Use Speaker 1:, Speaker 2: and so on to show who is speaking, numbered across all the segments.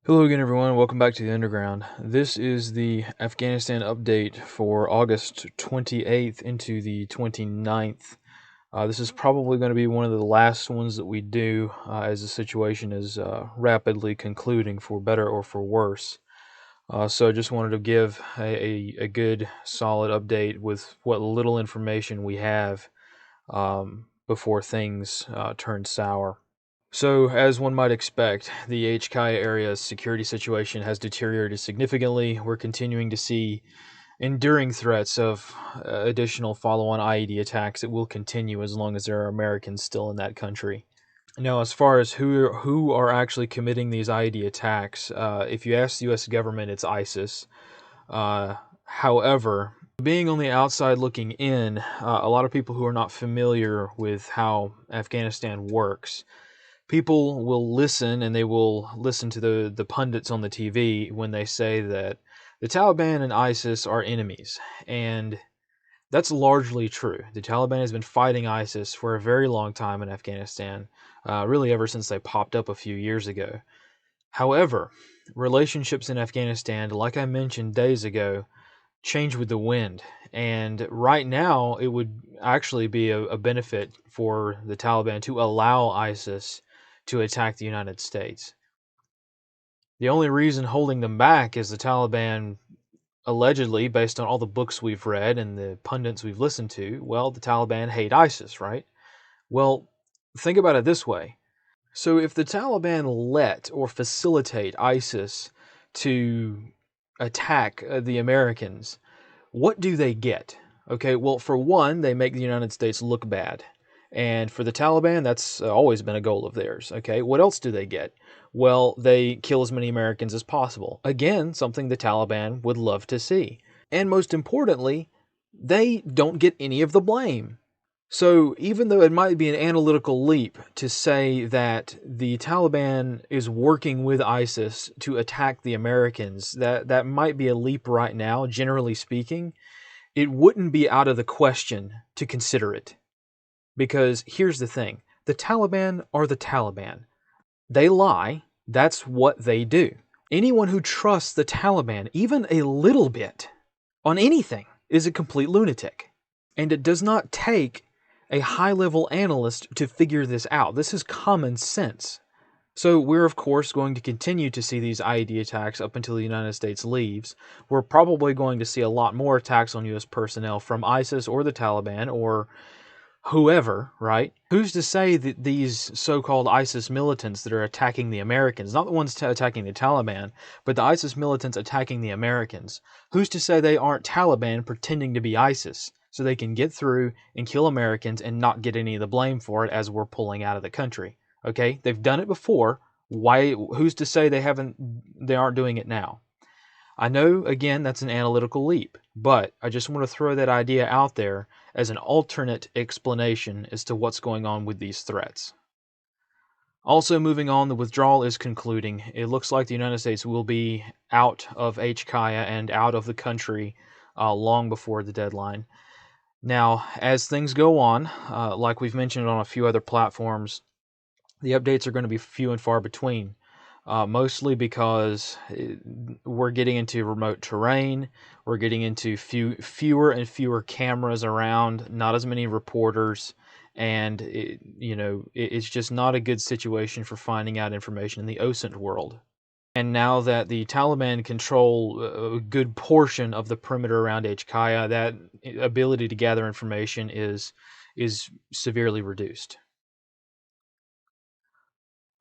Speaker 1: Hello again, everyone. Welcome back to the Underground. This is the Afghanistan update for August 28th into the 29th. This is probably going to be one of the last ones that we do as the situation is rapidly concluding, for better or for worse. So I just wanted to give a good, solid update with what little information we have before things turn sour. So, as one might expect, the HKIA area's security situation has deteriorated significantly. We're continuing to see enduring threats of additional follow-on IED attacks that will continue as long as there are Americans still in that country. Now, as far as who are actually committing these IED attacks, if you ask the U.S. government, it's ISIS. However, being on the outside looking in, a lot of people who are not familiar with how Afghanistan works, people will listen, and they will listen to the pundits on the TV when they say that the Taliban and ISIS are enemies. And that's largely true. The Taliban has been fighting ISIS for a very long time in Afghanistan, really ever since they popped up a few years ago. However, relationships in Afghanistan, like I mentioned days ago, change with the wind. And right now, it would actually be a benefit for the Taliban to allow ISIS to attack the United States. The only reason holding them back is the Taliban, allegedly, based on all the books we've read and the pundits we've listened to, well, the Taliban hate ISIS, right? Well, think about it this way. So if the Taliban let or facilitate ISIS to attack the Americans, what do they get? Okay, well, for one, they make the United States look bad. And for the Taliban, that's always been a goal of theirs. Okay, what else do they get? Well, they kill as many Americans as possible. Again, something the Taliban would love to see. And most importantly, they don't get any of the blame. So even though it might be an analytical leap to say that the Taliban is working with ISIS to attack the Americans, that might be a leap right now, generally speaking, it wouldn't be out of the question to consider it. Because here's the thing, the Taliban are the Taliban. They lie, that's what they do. Anyone who trusts the Taliban, even a little bit, on anything, is a complete lunatic. And it does not take a high-level analyst to figure this out. This is common sense. So we're, of course, going to continue to see these IED attacks up until the United States leaves. We're probably going to see a lot more attacks on U.S. personnel from ISIS or the Taliban or whoever, right? Who's to say that these so-called ISIS militants that are attacking the Americans, not the ones attacking the Taliban, but the ISIS militants attacking the Americans, who's to say they aren't Taliban pretending to be ISIS so they can get through and kill Americans and not get any of the blame for it as we're pulling out of the country? Okay, they've done it before. Why? Who's to say they aren't doing it now? I know, again, that's an analytical leap, but I just want to throw that idea out there as an alternate explanation as to what's going on with these threats. Also, moving on, the withdrawal is concluding. It looks like the United States will be out of HKIA and out of the country long before the deadline. Now, as things go on, like we've mentioned on a few other platforms, the updates are going to be few and far between. Mostly because we're getting into remote terrain, we're getting into fewer and fewer cameras around, not as many reporters, and it's just not a good situation for finding out information in the OSINT world. And now that the Taliban control a good portion of the perimeter around HKIA, that ability to gather information is severely reduced.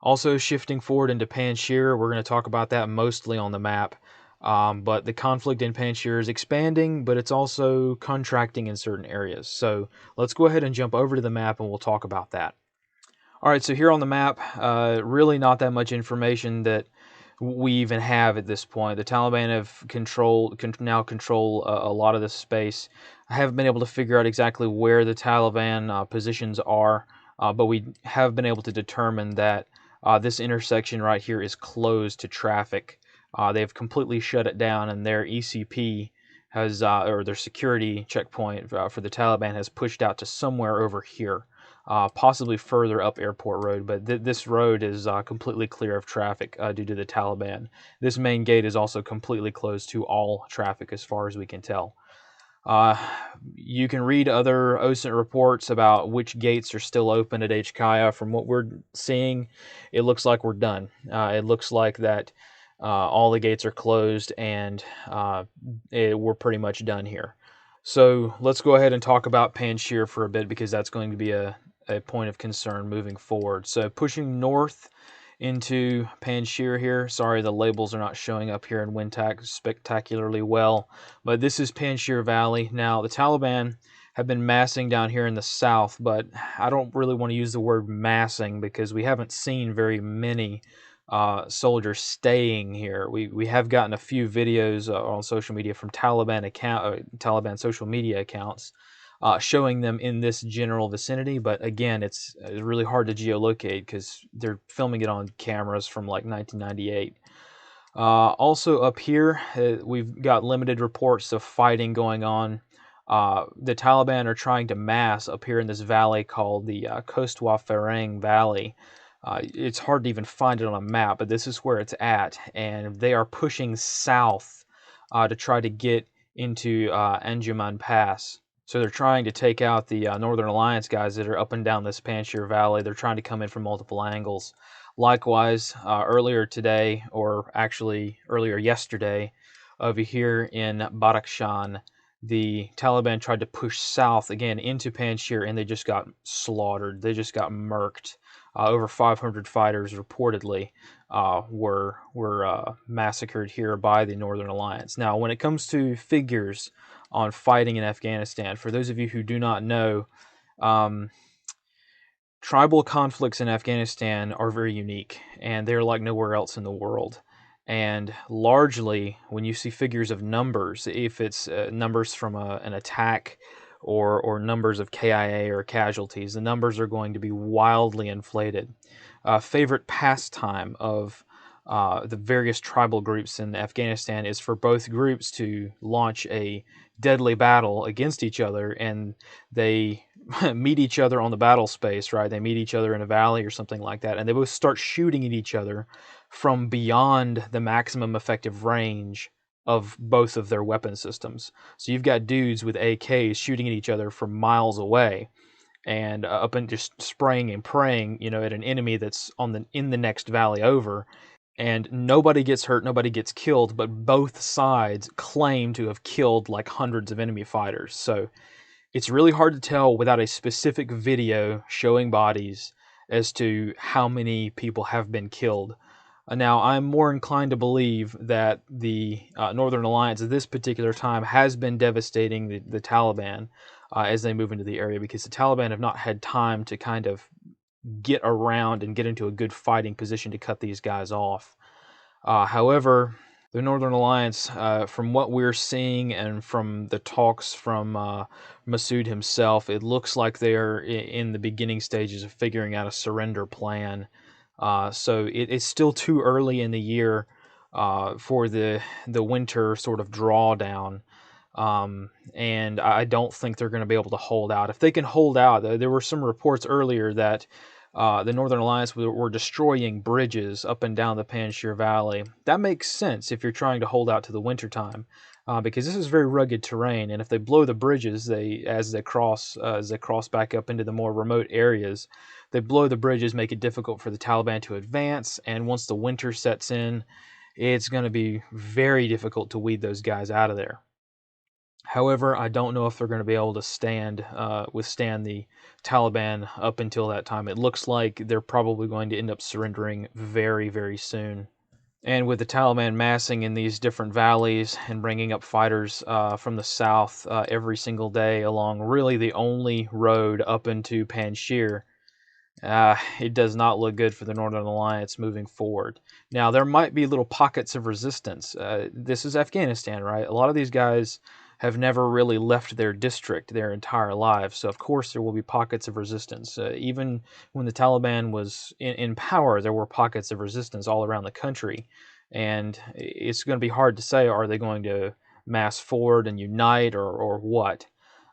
Speaker 1: Also, shifting forward into Panjshir, we're going to talk about that mostly on the map. But the conflict in Panjshir is expanding, but it's also contracting in certain areas. So let's go ahead and jump over to the map and we'll talk about that. All right, so here on the map, really not that much information that we even have at this point. The Taliban now control a lot of this space. I haven't been able to figure out exactly where the Taliban positions are, but we have been able to determine that this intersection right here is closed to traffic. They've completely shut it down, and their ECP has, or their security checkpoint for the Taliban has pushed out to somewhere over here. possibly further up Airport Road, but this road is completely clear of traffic due to the Taliban. This main gate is also completely closed to all traffic as far as we can tell. You can read other OSINT reports about which gates are still open at HKIA. From what we're seeing, it looks like we're done. It looks like that all the gates are closed and we're pretty much done here. So let's go ahead and talk about Panjshir for a bit, because that's going to be a point of concern moving forward. So pushing north into Panjshir here. Sorry, the labels are not showing up here in WinTAC spectacularly well, but this is Panjshir Valley. Now, the Taliban have been massing down here in the south, but I don't really want to use the word massing because we haven't seen very many soldiers staying here. We have gotten a few videos on social media from Taliban social media accounts showing them in this general vicinity, but again, it's really hard to geolocate because they're filming it on cameras from like 1998. Also up here, we've got limited reports of fighting going on. The Taliban are trying to mass up here in this valley called the Kostwa Ferang Valley. It's hard to even find it on a map, but this is where it's at, and they are pushing south to try to get into Anjuman Pass. So they're trying to take out the Northern Alliance guys that are up and down this Panjshir Valley. They're trying to come in from multiple angles. Likewise, earlier today, or actually earlier yesterday, over here in Badakhshan, the Taliban tried to push south again into Panjshir, and they just got slaughtered. They just got murked. Over 500 fighters reportedly were massacred here by the Northern Alliance. Now, when it comes to figures on fighting in Afghanistan, for those of you who do not know, tribal conflicts in Afghanistan are very unique, and they're like nowhere else in the world. And largely, when you see figures of numbers, if it's numbers from an attack or numbers of KIA or casualties, the numbers are going to be wildly inflated. Favorite pastime of the various tribal groups in Afghanistan is for both groups to launch a deadly battle against each other, and they meet each other on the battle space, right? They meet each other in a valley or something like that, and they both start shooting at each other from beyond the maximum effective range of both of their weapon systems. So you've got dudes with AKs shooting at each other from miles away, and up and just spraying and praying, at an enemy that's in the next valley over, and nobody gets hurt, nobody gets killed, but both sides claim to have killed like hundreds of enemy fighters. So it's really hard to tell without a specific video showing bodies as to how many people have been killed. Now, I'm more inclined to believe that the Northern Alliance at this particular time has been devastating the Taliban as they move into the area, because the Taliban have not had time to kind of get around and get into a good fighting position to cut these guys off. However, the Northern Alliance, from what we're seeing and from the talks from Masood himself, it looks like they're in the beginning stages of figuring out a surrender plan. So it's still too early in the year for the winter sort of drawdown. And I don't think they're going to be able to hold out. If they can hold out, there were some reports earlier that the Northern Alliance were destroying bridges up and down the Panjshir Valley. That makes sense if you're trying to hold out to the wintertime, because this is very rugged terrain, and if they blow the bridges, as they cross back up into the more remote areas, they blow the bridges, make it difficult for the Taliban to advance, and once the winter sets in, it's going to be very difficult to weed those guys out of there. However, I don't know if they're going to be able to withstand the Taliban up until that time. It looks like they're probably going to end up surrendering very, very soon. And with the Taliban massing in these different valleys and bringing up fighters from the south every single day along really the only road up into Panjshir, it does not look good for the Northern Alliance moving forward. Now, there might be little pockets of resistance. This is Afghanistan, right? A lot of these guys have never really left their district their entire lives, so of course there will be pockets of resistance. Even when the Taliban was in power, there were pockets of resistance all around the country, and it's going to be hard to say, are they going to mass forward and unite or what?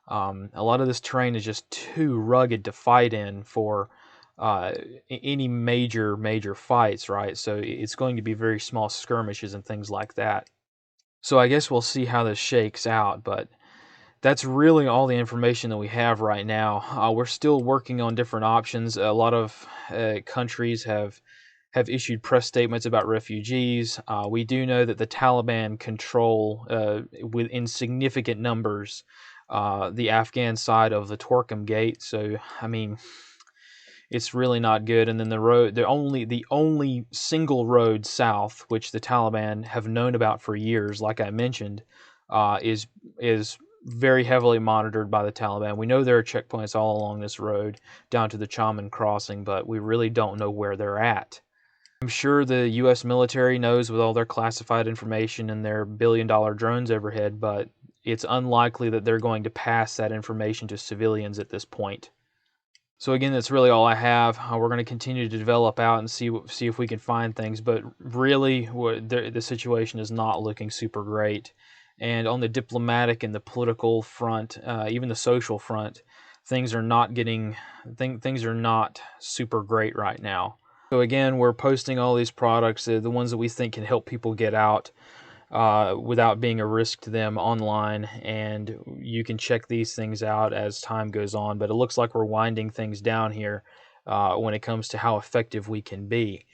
Speaker 1: A lot of this terrain is just too rugged to fight in for any major fights, right? So it's going to be very small skirmishes and things like that. So I guess we'll see how this shakes out, but that's really all the information that we have right now. We're still working on different options. A lot of countries have issued press statements about refugees. We do know that the Taliban control, in significant numbers, the Afghan side of the Torkham Gate. So, I mean, it's really not good. And then the only single road south, which the Taliban have known about for years, like I mentioned, is very heavily monitored by the Taliban. We know there are checkpoints all along this road down to the Chaman crossing, but we really don't know where they're at. I'm sure the U.S. military knows with all their classified information and their billion-dollar drones overhead, but it's unlikely that they're going to pass that information to civilians at this point. So again, that's really all I have. We're going to continue to develop out and see if we can find things, but really the situation is not looking super great. And on the diplomatic and the political front, even the social front, things are not super great right now. So again, we're posting all these products, the ones that we think can help people get out without being a risk to them online, and you can check these things out as time goes on, but it looks like we're winding things down here when it comes to how effective we can be.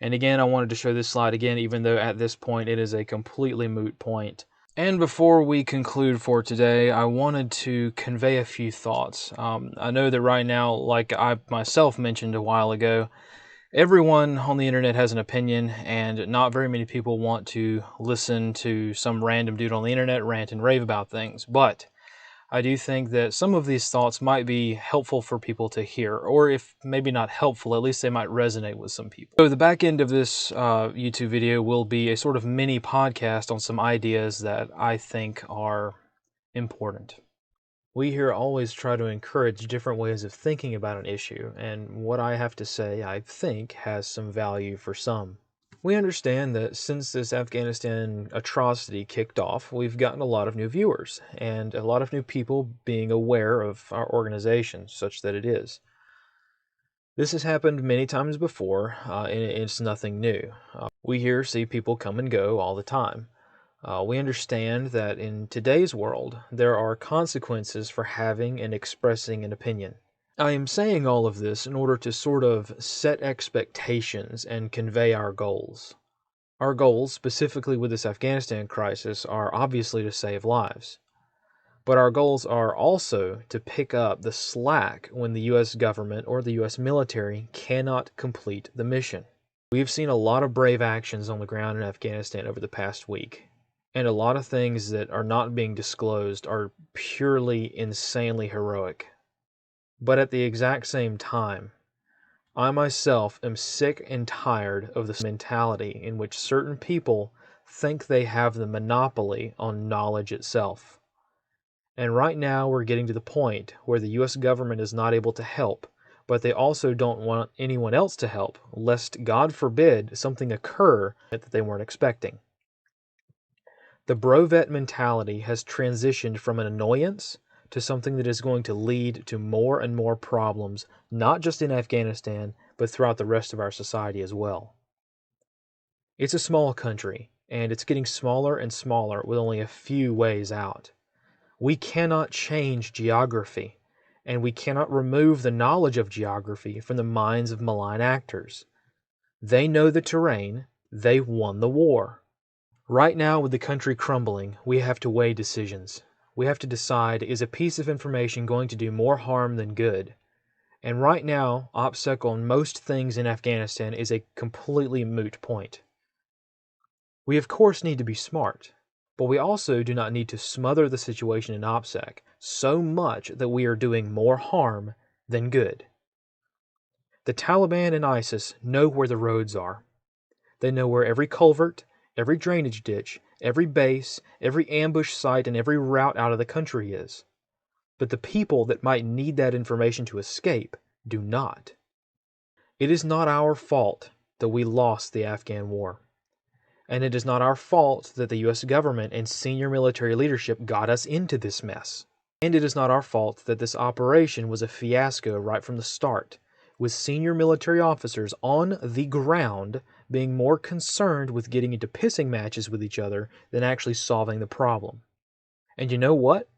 Speaker 1: And again, I wanted to show this slide again, even though at this point it is a completely moot point. And before we conclude for today, I wanted to convey a few thoughts. I know that right now, like I myself mentioned a while ago, everyone on the internet has an opinion, and not very many people want to listen to some random dude on the internet rant and rave about things. But I do think that some of these thoughts might be helpful for people to hear, or if maybe not helpful, at least they might resonate with some people. So the back end of this YouTube video will be a sort of mini podcast on some ideas that I think are important. We here always try to encourage different ways of thinking about an issue, and what I have to say, I think, has some value for some. We understand that since this Afghanistan atrocity kicked off, we've gotten a lot of new viewers, and a lot of new people being aware of our organization, such that it is. This has happened many times before, and it's nothing new. We here see people come and go all the time. We understand that in today's world, there are consequences for having and expressing an opinion. I am saying all of this in order to sort of set expectations and convey our goals. Our goals, specifically with this Afghanistan crisis, are obviously to save lives. But our goals are also to pick up the slack when the U.S. government or the U.S. military cannot complete the mission. We have seen a lot of brave actions on the ground in Afghanistan over the past week, and a lot of things that are not being disclosed are purely insanely heroic. But at the exact same time, I myself am sick and tired of this mentality in which certain people think they have the monopoly on knowledge itself. And right now we're getting to the point where the U.S. government is not able to help, but they also don't want anyone else to help, lest, God forbid, something occur that they weren't expecting. The brovet mentality has transitioned from an annoyance to something that is going to lead to more and more problems, not just in Afghanistan, but throughout the rest of our society as well. It's a small country, and it's getting smaller and smaller with only a few ways out. We cannot change geography, and we cannot remove the knowledge of geography from the minds of malign actors. They know the terrain, they won the war. Right now, with the country crumbling, we have to weigh decisions. We have to decide, is a piece of information going to do more harm than good? And right now, OPSEC on most things in Afghanistan is a completely moot point. We of course need to be smart, but we also do not need to smother the situation in OPSEC so much that we are doing more harm than good. The Taliban and ISIS know where the roads are. They know where every culvert, every drainage ditch, every base, every ambush site, and every route out of the country is. But the people that might need that information to escape do not. It is not our fault that we lost the Afghan war. And it is not our fault that the U.S. government and senior military leadership got us into this mess. And it is not our fault that this operation was a fiasco right from the start, with senior military officers on the ground being more concerned with getting into pissing matches with each other than actually solving the problem. And you know what?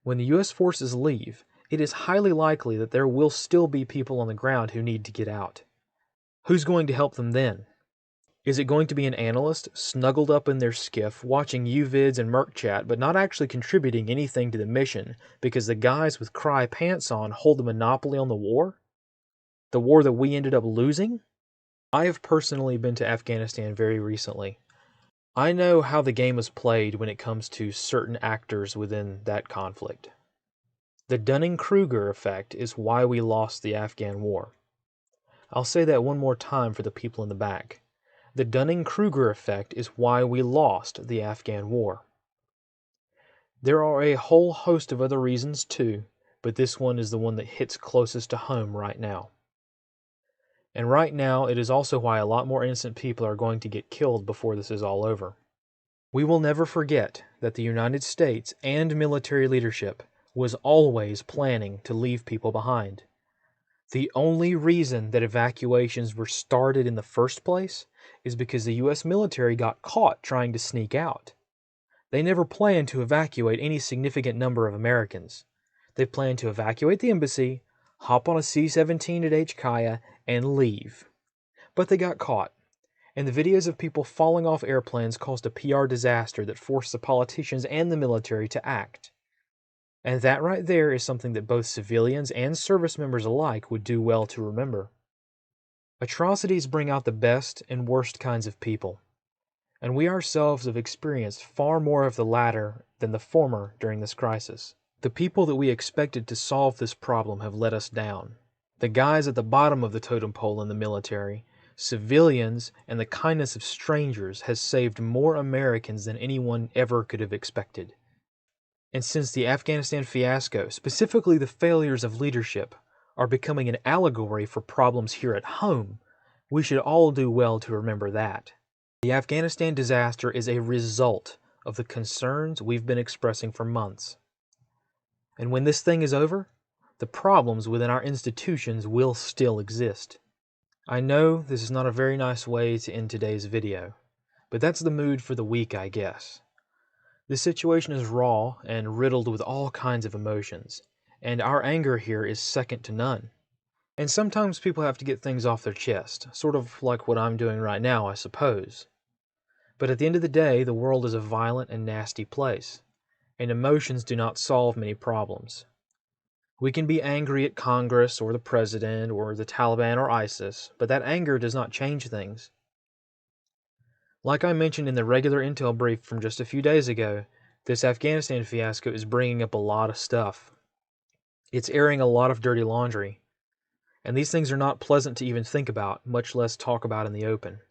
Speaker 1: When the U.S. forces leave, it is highly likely that there will still be people on the ground who need to get out. Who's going to help them then? Is it going to be an analyst snuggled up in their skiff watching UVids and Merc chat but not actually contributing anything to the mission because the guys with cry pants on hold the monopoly on the war? The war that we ended up losing? I have personally been to Afghanistan very recently. I know how the game is played when it comes to certain actors within that conflict. The Dunning-Kruger effect is why we lost the Afghan war. I'll say that one more time for the people in the back. The Dunning-Kruger effect is why we lost the Afghan war. There are a whole host of other reasons too, but this one is the one that hits closest to home right now. And right now, it is also why a lot more innocent people are going to get killed before this is all over. We will never forget that the United States and military leadership was always planning to leave people behind. The only reason that evacuations were started in the first place is because the U.S. military got caught trying to sneak out. They never planned to evacuate any significant number of Americans. They planned to evacuate the embassy, hop on a C-17 at HKIA, and leave. But they got caught, and the videos of people falling off airplanes caused a PR disaster that forced the politicians and the military to act. And that right there is something that both civilians and service members alike would do well to remember. Atrocities bring out the best and worst kinds of people, and we ourselves have experienced far more of the latter than the former during this crisis. The people that we expected to solve this problem have let us down. The guys at the bottom of the totem pole in the military, civilians, and the kindness of strangers has saved more Americans than anyone ever could have expected. And since the Afghanistan fiasco, specifically the failures of leadership, are becoming an allegory for problems here at home, we should all do well to remember that. The Afghanistan disaster is a result of the concerns we've been expressing for months. And when this thing is over, the problems within our institutions will still exist. I know this is not a very nice way to end today's video, but that's the mood for the week, I guess. This situation is raw and riddled with all kinds of emotions, and our anger here is second to none. And sometimes people have to get things off their chest, sort of like what I'm doing right now, I suppose. But at the end of the day, the world is a violent and nasty place, and emotions do not solve many problems. We can be angry at Congress or the President or the Taliban or ISIS, but that anger does not change things. Like I mentioned in the regular intel brief from just a few days ago, this Afghanistan fiasco is bringing up a lot of stuff. It's airing a lot of dirty laundry, and these things are not pleasant to even think about, much less talk about in the open.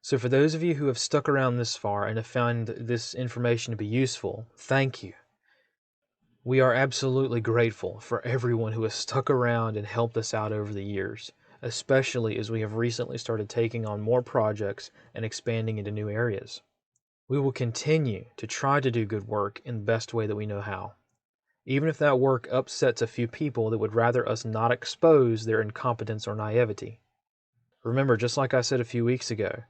Speaker 1: So for those of you who have stuck around this far and have found this information to be useful, thank you. We are absolutely grateful for everyone who has stuck around and helped us out over the years, especially as we have recently started taking on more projects and expanding into new areas. We will continue to try to do good work in the best way that we know how, even if that work upsets a few people that would rather us not expose their incompetence or naivety. Remember, just like I said a few weeks ago,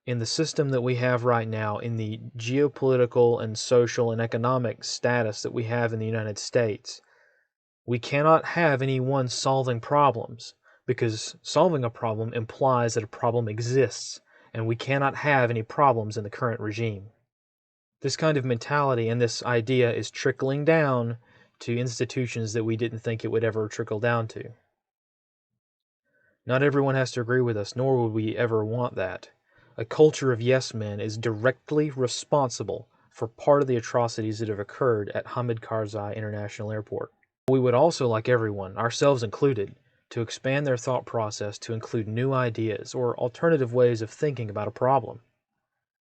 Speaker 1: in the system that we have right now, in the geopolitical and social and economic status that we have in the United States, we cannot have anyone solving problems, because solving a problem implies that a problem exists, and we cannot have any problems in the current regime. This kind of mentality and this idea is trickling down to institutions that we didn't think it would ever trickle down to. Not everyone has to agree with us, nor would we ever want that. A culture of yes men is directly responsible for part of the atrocities that have occurred at Hamid Karzai International Airport. We would also like everyone, ourselves included, to expand their thought process to include new ideas or alternative ways of thinking about a problem.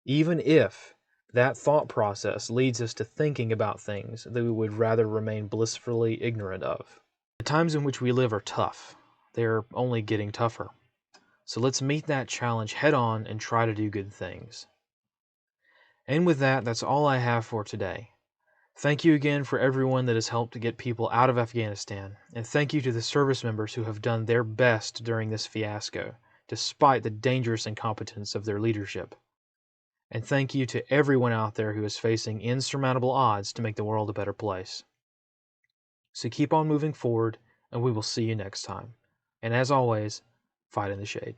Speaker 1: Even if that thought process leads us to thinking about things that we would rather remain blissfully ignorant of. The times in which we live are tough. They're only getting tougher. So let's meet that challenge head on and try to do good things. And with that, that's all I have for today. Thank you again for everyone that has helped to get people out of Afghanistan, and thank you to the service members who have done their best during this fiasco, despite the dangerous incompetence of their leadership. And thank you to everyone out there who is facing insurmountable odds to make the world a better place. So keep on moving forward, and we will see you next time. And as always, fight in the shade.